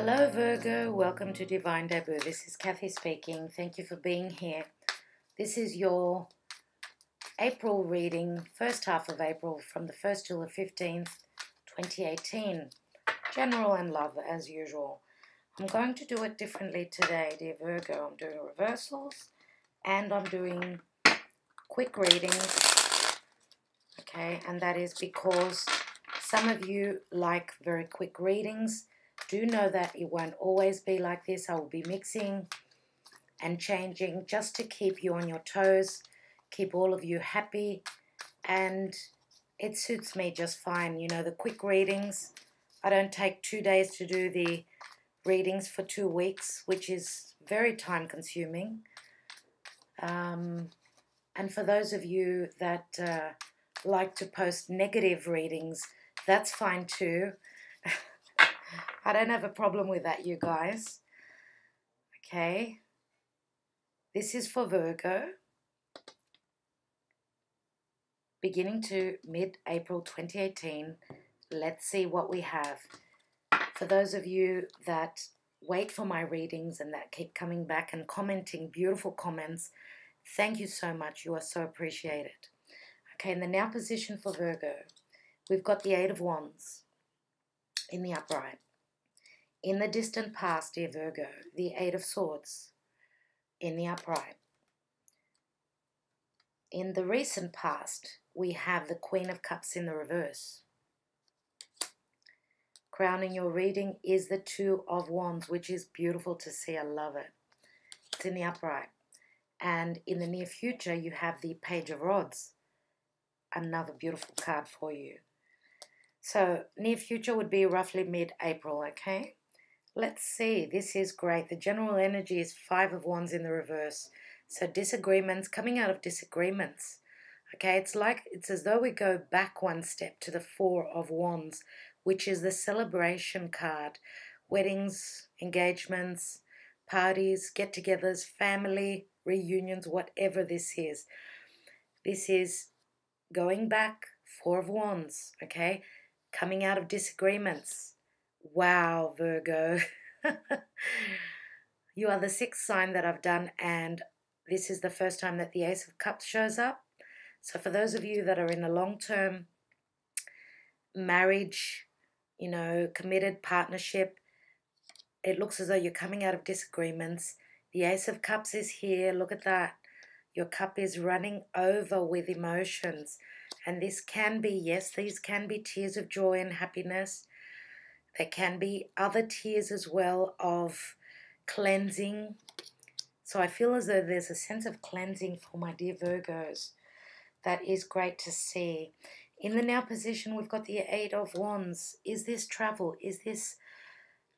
Hello Virgo, welcome to Divine Debut. This is Kathy speaking. Thank you for being here. This is your April reading, first half of April from the 1st till the 15th, 2018. General and love as usual. I'm going to do it differently today, dear Virgo. I'm doing reversals and I'm doing quick readings. Okay, and that is because some of you like very quick readings. Do know that it won't always be like this. I will be mixing and changing just to keep you on your toes, keep all of you happy, and it suits me just fine. You know, the quick readings, I don't take 2 days to do the readings for 2 weeks, which is very time consuming. And for those of you that like to post negative readings, that's fine too. I don't have a problem with that, you guys. Okay. This is for Virgo. Beginning to mid-April 2018. Let's see what we have. For those of you that wait for my readings and that keep coming back and commenting beautiful comments, thank you so much. You are so appreciated. Okay, in the now position for Virgo, we've got the Eight of Wands in the upright. In the distant past, dear Virgo, the Eight of Swords in the upright. In the recent past, we have the Queen of Cups in the reverse. Crowning your reading is the Two of Wands, which is beautiful to see. I love it. It's in the upright. And in the near future, you have the Page of Rods. Another beautiful card for you. So, near future would be roughly mid-April, okay? Let's see. This is great. The general energy is Five of Wands in the reverse. So disagreements, coming out of disagreements. Okay, it's as though we go back one step to the Four of Wands, which is the celebration card. Weddings, engagements, parties, get-togethers, family, reunions, whatever this is. This is going back, Four of Wands, okay? Coming out of disagreements. Wow, Virgo. You are the 6th sign that I've done, and this is the first time that the Ace of Cups shows up. So for those of you that are in a long-term marriage, you know, committed partnership, it looks as though you're coming out of disagreements. The Ace of Cups is here. Look at that. Your cup is running over with emotions. And this can be, yes, these can be tears of joy and happiness. There can be other tears as well of cleansing. So I feel as though there's a sense of cleansing for my dear Virgos. That is great to see. In the now position, we've got the Eight of Wands. Is this travel? Is this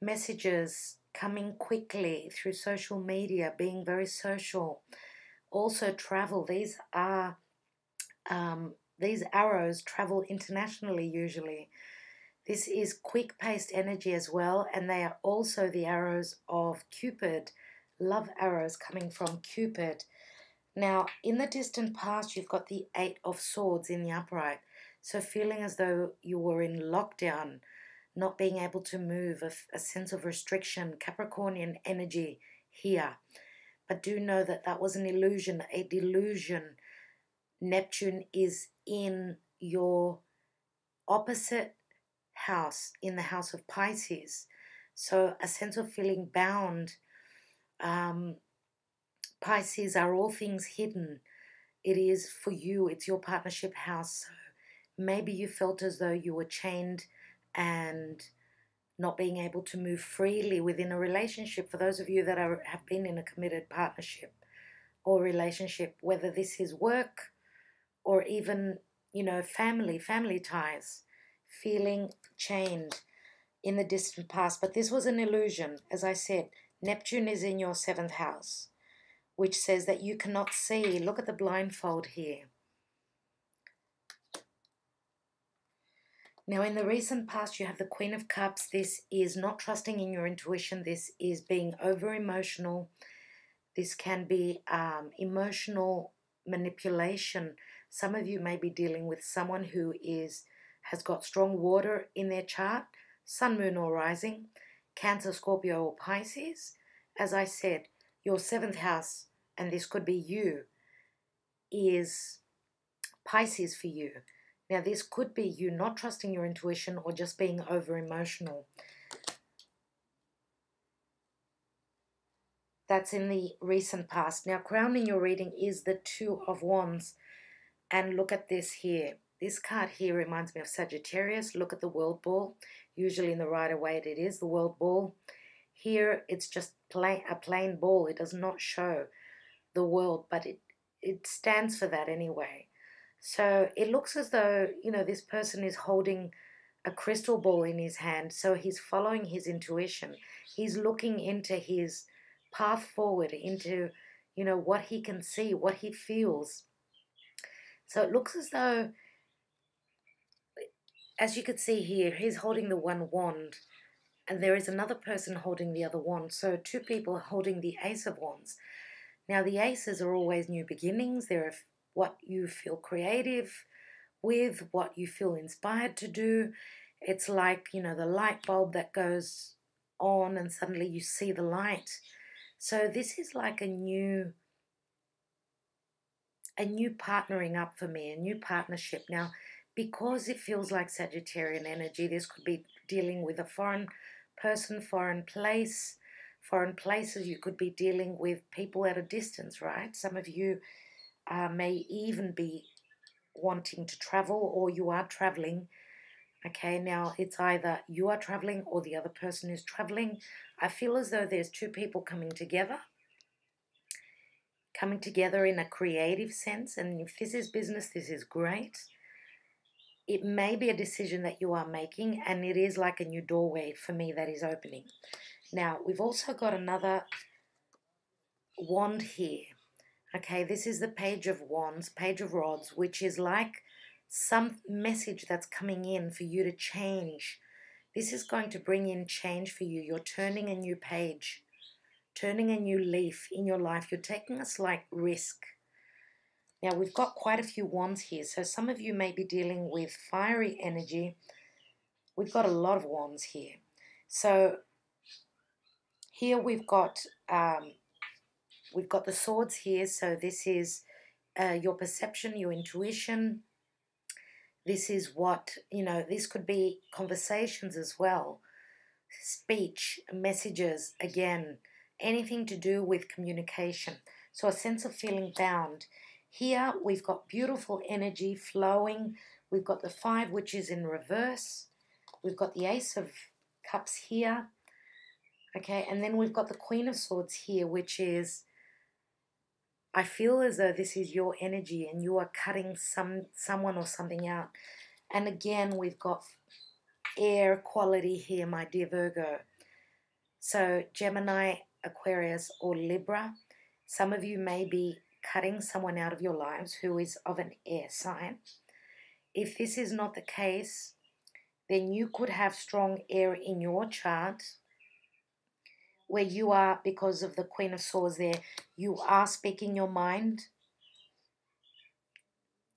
messages coming quickly through social media, being very social? Also travel. These arrows travel internationally usually. This is quick-paced energy as well, and they are also the arrows of Cupid, love arrows coming from Cupid. Now, in the distant past, you've got the Eight of Swords in the upright, so feeling as though you were in lockdown, not being able to move, a sense of restriction, Capricornian energy here. But do know that that was an illusion, a delusion. Neptune is in your opposite house, in the house of Pisces. So a sense of feeling bound. Pisces are all things hidden. It is for you. It's your partnership house. So maybe you felt as though you were chained and not being able to move freely within a relationship. For those of you that have been in a committed partnership or relationship, whether this is work or even, you know, family ties, feeling chained in the distant past. But this was an illusion. As I said, Neptune is in your 7th house, which says that you cannot see. Look at the blindfold here. Now, in the recent past, you have the Queen of Cups. This is not trusting in your intuition. This is being over-emotional. This can be emotional manipulation. Some of you may be dealing with someone who has got strong water in their chart, sun, moon, or rising. Cancer, Scorpio, or Pisces. As I said, your 7th house, and this could be you, is Pisces for you. Now, this could be you not trusting your intuition or just being over-emotional. That's in the recent past. Now, crowning your reading is the Two of Wands. And look at this here. This card here reminds me of Sagittarius. Look at the World Ball. Usually in the Rider-Waite it is the World Ball. Here it's just a plain ball. It does not show the world, but it stands for that anyway. So it looks as though, you know, this person is holding a crystal ball in his hand. So he's following his intuition. He's looking into his path forward, into, you know, what he can see, what he feels. So it looks as though, as you can see here, he's holding the one wand and there is another person holding the other wand. So two people holding the Ace of Wands. Now the aces are always new beginnings. They're what you feel creative with, what you feel inspired to do. It's like, you know, the light bulb that goes on and suddenly you see the light. So this is like a new partnering up for me, a new partnership. Now, because it feels like Sagittarian energy, this could be dealing with a foreign person, foreign place, foreign places. You could be dealing with people at a distance, right? Some of you may even be wanting to travel, or you are traveling. Okay, now it's either you are traveling or the other person is traveling. I feel as though there's two people coming together in a creative sense. And if this is business, this is great. It may be a decision that you are making, and it is like a new doorway for me that is opening. Now, we've also got another wand here. Okay, this is the Page of Wands, Page of Rods, which is like some message that's coming in for you to change. This is going to bring in change for you. You're turning a new page, turning a new leaf in your life. You're taking a slight risk. Now, we've got quite a few wands here, so some of you may be dealing with fiery energy. We've got a lot of wands here. So here we've got the swords here. So this is your perception, your intuition. This is what, you know, this could be conversations as well. Speech, messages, again, anything to do with communication. So a sense of feeling bound. Here we've got beautiful energy flowing. We've got the 5, which is in reverse. We've got the Ace of Cups here. Okay, and then we've got the Queen of Swords here, which is, I feel as though this is your energy and you are cutting someone or something out. And again, we've got air quality here, my dear Virgo. So Gemini, Aquarius, or Libra. Some of you may be cutting someone out of your lives who is of an air sign. If this is not the case, then you could have strong air in your chart where you are, because of the Queen of Swords there, you are speaking your mind.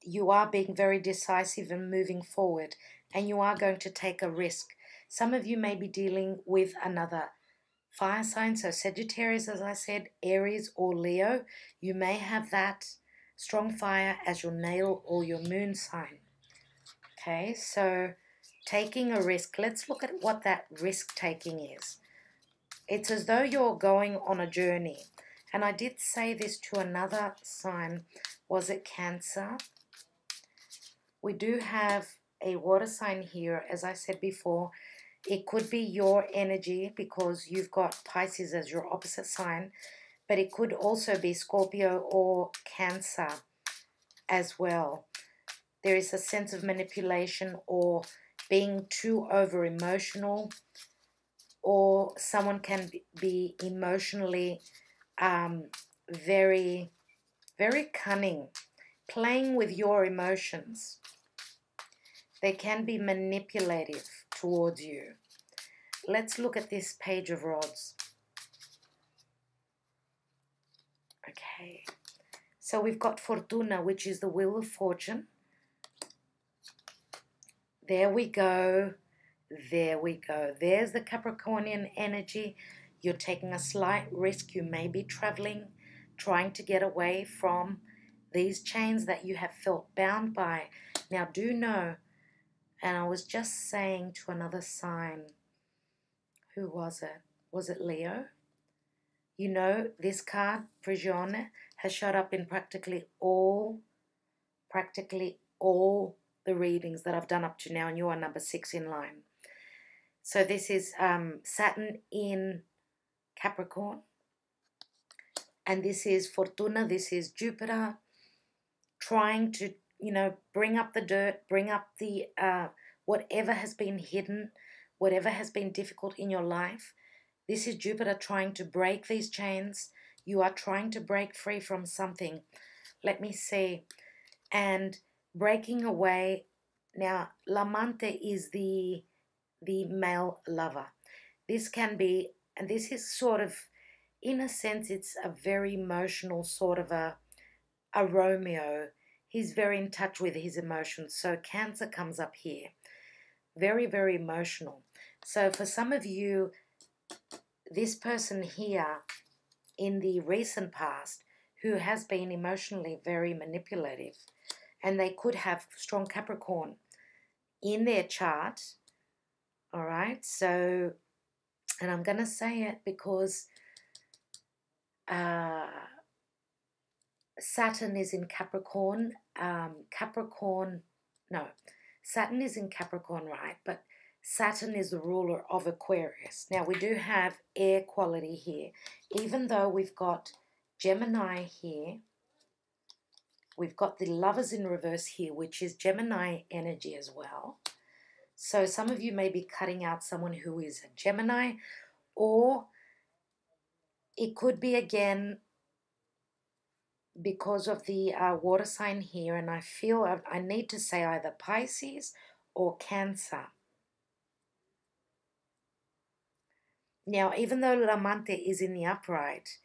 You are being very decisive and moving forward, and you are going to take a risk. Some of you may be dealing with another fire sign, so Sagittarius, as I said, Aries or Leo. You may have that strong fire as your natal or your moon sign. Okay, so taking a risk. Let's look at what that risk taking is. It's as though you're going on a journey. And I did say this to another sign. Was it Cancer? We do have a water sign here, as I said before. It could be your energy because you've got Pisces as your opposite sign, but it could also be Scorpio or Cancer as well. There is a sense of manipulation or being too over-emotional, or someone can be emotionally very, very cunning, playing with your emotions. They can be manipulative towards you. Let's look at this Page of Rods. Okay, so we've got Fortuna, which is the Wheel of Fortune. There we go. There we go. There's the Capricornian energy. You're taking a slight risk. You may be traveling, trying to get away from these chains that you have felt bound by. Now, do know, and I was just saying to another sign, who was it? Was it Leo? You know, this card, Prigione, has showed up in practically all the readings that I've done up to now, and you are number 6 in line. So this is Saturn in Capricorn, and this is Fortuna, this is Jupiter, trying to, you know, bring up the dirt, bring up the whatever has been hidden, whatever has been difficult in your life. This is Jupiter trying to break these chains. You are trying to break free from something. Let me see. And breaking away. Now, l'amante is the male lover. This can be, and this is sort of, in a sense, it's a very emotional sort of a Romeo. He's very in touch with his emotions. So Cancer comes up here. Very, very emotional. So for some of you, this person here in the recent past who has been emotionally very manipulative, and they could have strong Capricorn in their chart. All right, so, and I'm going to say it because Saturn is in Capricorn. Saturn is in Capricorn, right? But Saturn is the ruler of Aquarius. Now, we do have air quality here. Even though we've got Gemini here, we've got the Lovers in reverse here, which is Gemini energy as well. So some of you may be cutting out someone who is a Gemini, or it could be, again, because of the water sign here, and I feel I need to say either Pisces or Cancer. Now, even though l'amante is in the upright,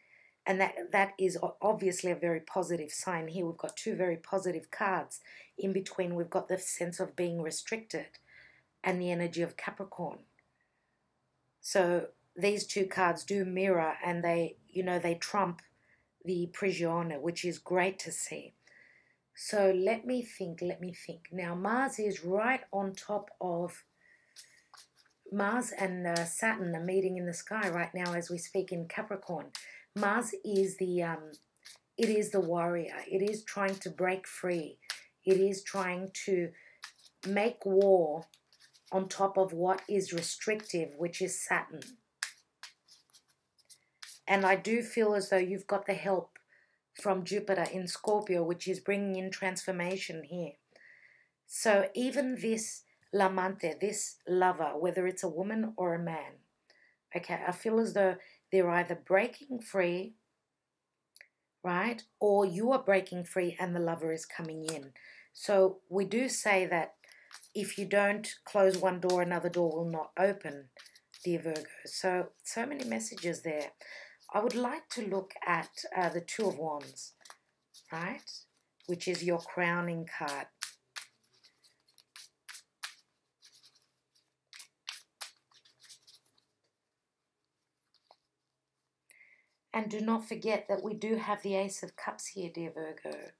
and that is obviously a very positive sign here, we've got 2 very positive cards. In between, we've got the sense of being restricted and the energy of Capricorn. So these 2 cards do mirror, and they, you know, they trump the Prigione, which is great to see. So let me think. Now, Mars is right on top of, Mars and Saturn are meeting in the sky right now as we speak in Capricorn. Mars is the, it is the warrior. It is trying to break free. It is trying to make war on top of what is restrictive, which is Saturn. And I do feel as though you've got the help from Jupiter in Scorpio, which is bringing in transformation here. So even this l'amante, this lover, whether it's a woman or a man, okay, I feel as though they're either breaking free, right, or you are breaking free and the lover is coming in. So we do say that if you don't close one door, another door will not open, dear Virgo. So many messages there. I would like to look at the 2 of Wands, right, which is your crowning card. And do not forget that we do have the Ace of Cups here, dear Virgo.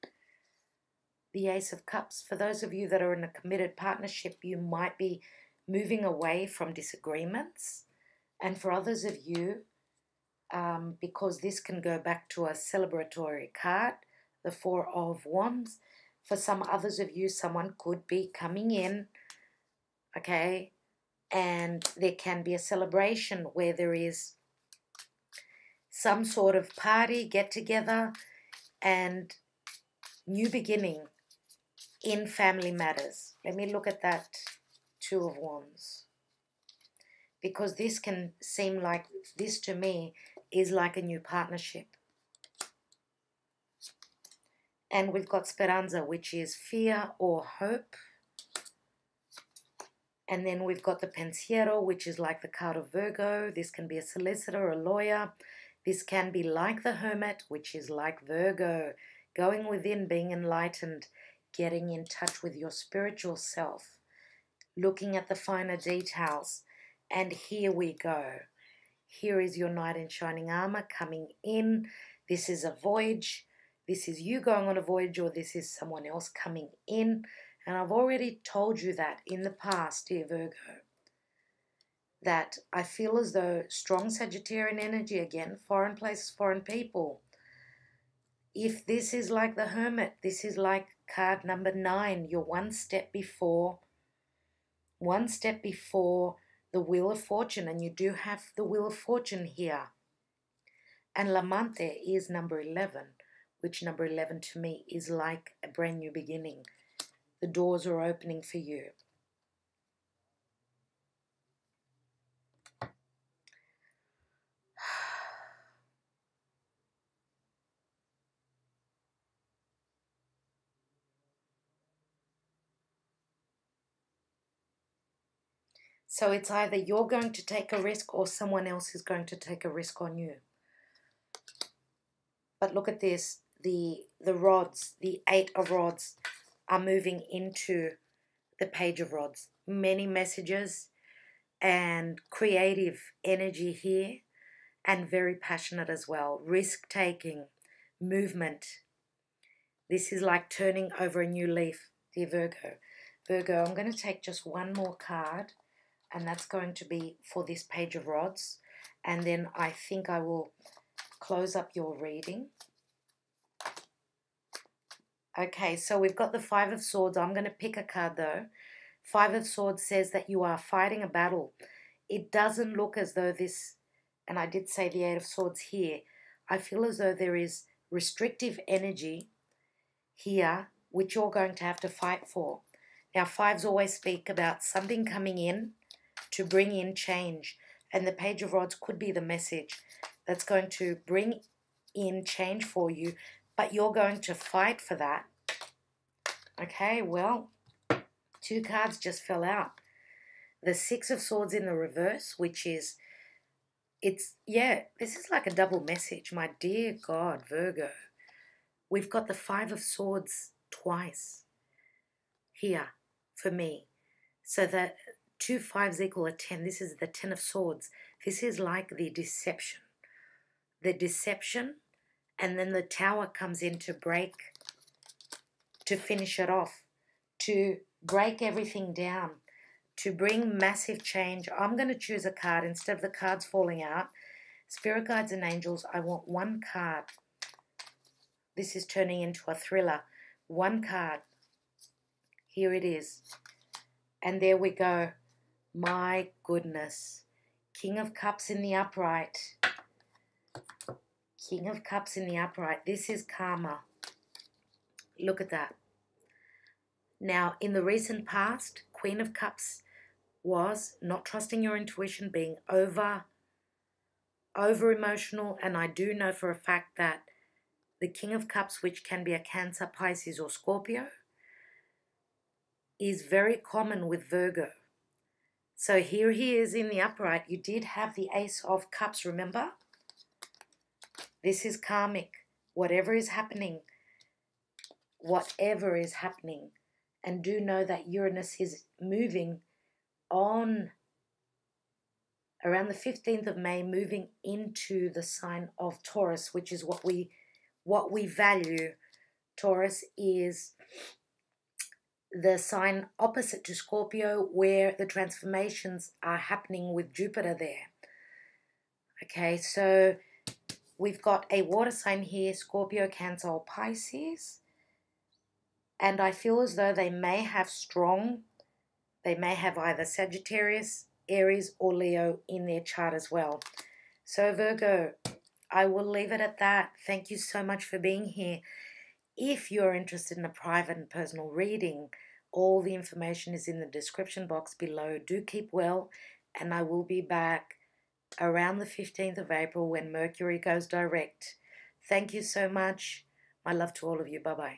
The Ace of Cups, for those of you that are in a committed partnership, you might be moving away from disagreements. And for others of you, because this can go back to a celebratory card, the 4 of Wands, for some others of you, someone could be coming in, okay, and there can be a celebration where there is some sort of party, get together, and new beginning in family matters. Let me look at that 2 of Wands. Because this can seem like, this to me is like a new partnership. And we've got Speranza, which is fear or hope. And then we've got the Pensiero, which is like the card of Virgo. This can be a solicitor, a lawyer. This can be like the Hermit, which is like Virgo, going within, being enlightened, getting in touch with your spiritual self. looking at the finer details. And here we go. Here is your knight in shining armor coming in. This is a voyage. This is you going on a voyage, or this is someone else coming in. And I've already told you that in the past, dear Virgo, that I feel as though strong Sagittarian energy again, foreign places, foreign people. If this is like the Hermit, this is like card number 9. You're one step before the Wheel of Fortune, and you do have the Wheel of Fortune here. And Lamante is number 11, which number 11 to me is like a brand new beginning. The doors are opening for you. So it's either you're going to take a risk or someone else is going to take a risk on you. But look at this. The rods, the 8 of rods are moving into the Page of Rods. Many messages and creative energy here, and very passionate as well. Risk-taking, movement. This is like turning over a new leaf, dear Virgo. Virgo, I'm going to take just one more card, and that's going to be for this Page of Rods. And then I think I will close up your reading. Okay, so we've got the 5 of Swords. I'm going to pick a card though. 5 of Swords says that you are fighting a battle. It doesn't look as though this, and I did say the 8 of Swords here, I feel as though there is restrictive energy here, which you're going to have to fight for. Now, 5s always speak about something coming in to bring in change, and the Page of Rods could be the message that's going to bring in change for you, but you're going to fight for that. Okay, well, 2 cards just fell out. The 6 of Swords in the reverse, which is, this is like a double message, my dear God, Virgo. We've got the 5 of Swords twice here for me. So that 2 5s equal a 10. This is the 10 of Swords. This is like the deception. The deception, and then the Tower comes in to break, to finish it off, to break everything down, to bring massive change. I'm going to choose a card instead of the cards falling out. Spirit guides and angels, I want one card. This is turning into a thriller. One card. Here it is. And there we go. My goodness. King of Cups in the upright. King of Cups in the upright. This is karma. Look at that. Now, in the recent past, Queen of Cups was not trusting your intuition, being over emotional, and I do know for a fact that the King of Cups, which can be a Cancer, Pisces, or Scorpio, is very common with Virgo. So here he is in the upright. You did have the Ace of Cups, remember? This is karmic. Whatever is happening, and do know that Uranus is moving on around the 15th of May, moving into the sign of Taurus, which is what we value. Taurus is the sign opposite to Scorpio, where the transformations are happening with Jupiter there. Okay, so we've got a water sign here, Scorpio, Cancer, or Pisces. And I feel as though they may have either Sagittarius, Aries, or Leo in their chart as well. So Virgo, I will leave it at that. Thank you so much for being here. If you're interested in a private and personal reading, all the information is in the description box below. Do keep well, and I will be back around the 15th of April when Mercury goes direct. Thank you so much. My love to all of you. Bye-bye.